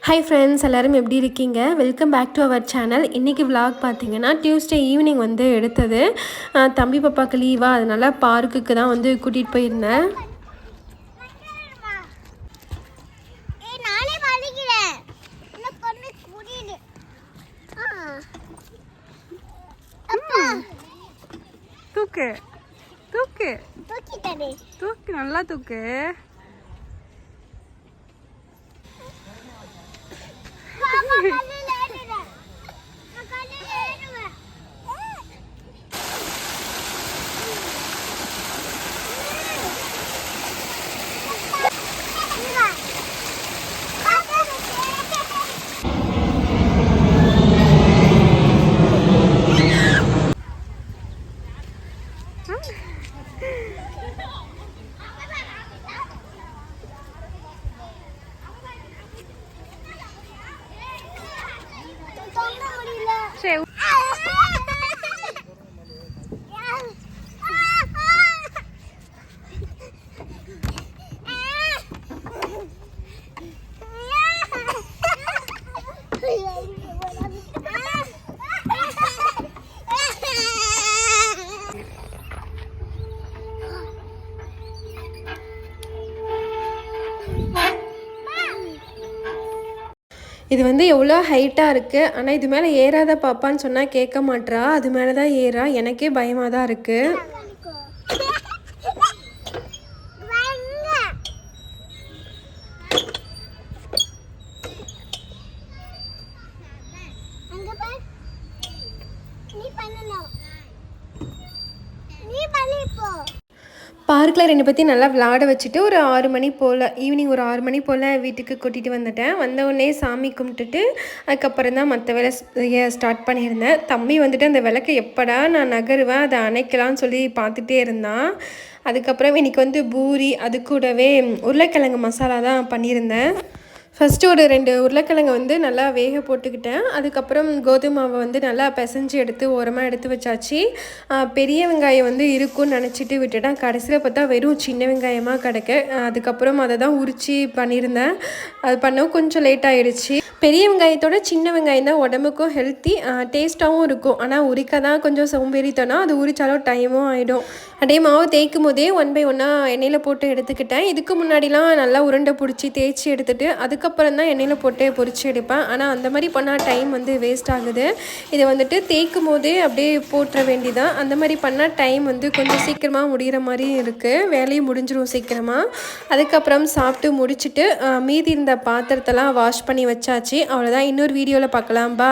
Hi friends, எல்லோரும் எப்படி இருக்கீங்க? Welcome back to our channel. இன்றைக்கி விலாக் பார்த்தீங்கன்னா டியூஸ்டே ஈவினிங் வந்து எடுத்தது. தம்பி பாப்பாவுக்கு லீவாக அதனால் பார்க்குக்கு தான் வந்து கூட்டிகிட்டு போயிருந்தேன். தூக்கு தூக்கு தூக்கு, நல்லா தூக்கு. சரி, இது வந்து எவ்வளோ ஹைட்டாக இருக்குது. ஆனால் இது மேலே ஏறாத பாப்பான்னு சொன்னால் கேட்க மாட்றா. அது மேலே தான் ஏறா. எனக்கே பயமாக தான் இருக்குது. பார்க்கில் ரெண்டு பற்றி நல்லா விளாட வச்சுட்டு ஒரு 6 மணி போல், ஈவினிங் ஒரு 6 மணி போல் வீட்டுக்கு கூட்டிகிட்டு வந்துட்டேன். வந்தவுடனே சாமி கும்பிட்டுட்டு அதுக்கப்புறம் தான் மற்ற வேலை ஸ்டார்ட் பண்ணியிருந்தேன். தம்பி வந்துட்டு அந்த விளக்கை எப்படா நான் நகருவேன் அதை அணைக்கலான்னு சொல்லி பார்த்துட்டே இருந்தான். அதுக்கப்புறம் இன்றைக்கி வந்து பூரி, அது கூடவே உருளைக்கிழங்கு மசாலா தான் பண்ணியிருந்தேன். ஃபஸ்ட்டு ஒரு 2 உருளைக்கிழங்கை வந்து நல்லா வேக போட்டுக்கிட்டேன். அதுக்கப்புறம் கோதுமை மாவை வந்து நல்லா பிசைஞ்சு எடுத்து ஓரமாக எடுத்து வச்சாச்சு. பெரிய வெங்காயம் வந்து இருக்குன்னு நினச்சிட்டு விட்டுட்டேன். கடைசியில் பார்த்தா வெறும் சின்ன வெங்காயமாக கிடக்கு. அதுக்கப்புறம் அதை தான் உரித்து பண்ணியிருந்தேன். அது பண்ணவும் கொஞ்சம் லேட் ஆகிடுச்சு. பெரிய வெங்காயத்தோட சின்ன வெங்காயம் தான் உடம்புக்கும் ஹெல்த்தி, டேஸ்ட்டாகவும் இருக்கும். ஆனால் உரிக்க தான் கொஞ்சம் சோம்பேறித்தனம். அது உரித்தாலும் டைமும் ஆகிடும். அப்படியே மாவு தேய்க்கும் போதே 1 by 1 எண்ணெயில் போட்டு எடுத்துக்கிட்டேன். இதுக்கு முன்னாடிலாம் நல்லா உருண்டை பிடிச்சி தேய்ச்சி எடுத்துகிட்டு அதுக்கப்புறம் தான் எண்ணெயில் போட்டு பொரித்து எடுப்பேன். ஆனால் அந்த மாதிரி பண்ணால் டைம் வந்து வேஸ்ட் ஆகுது. இதை வந்துட்டு தேய்க்கும் போதே அப்படியே போட்டுற வேண்டிதான். அந்த மாதிரி பண்ணால் டைம் வந்து கொஞ்சம் சீக்கிரமாக முடிகிற மாதிரி இருக்குது. வேலையும் முடிஞ்சிடும் சீக்கிரமாக. அதுக்கப்புறம் சாப்பிட்டு முடிச்சுட்டு மீதி இருந்த பாத்திரத்தெல்லாம் வாஷ் பண்ணி வச்சாச்சு. அவ்வளோதான். இன்னொரு வீடியோவில் பார்க்கலாம். பா.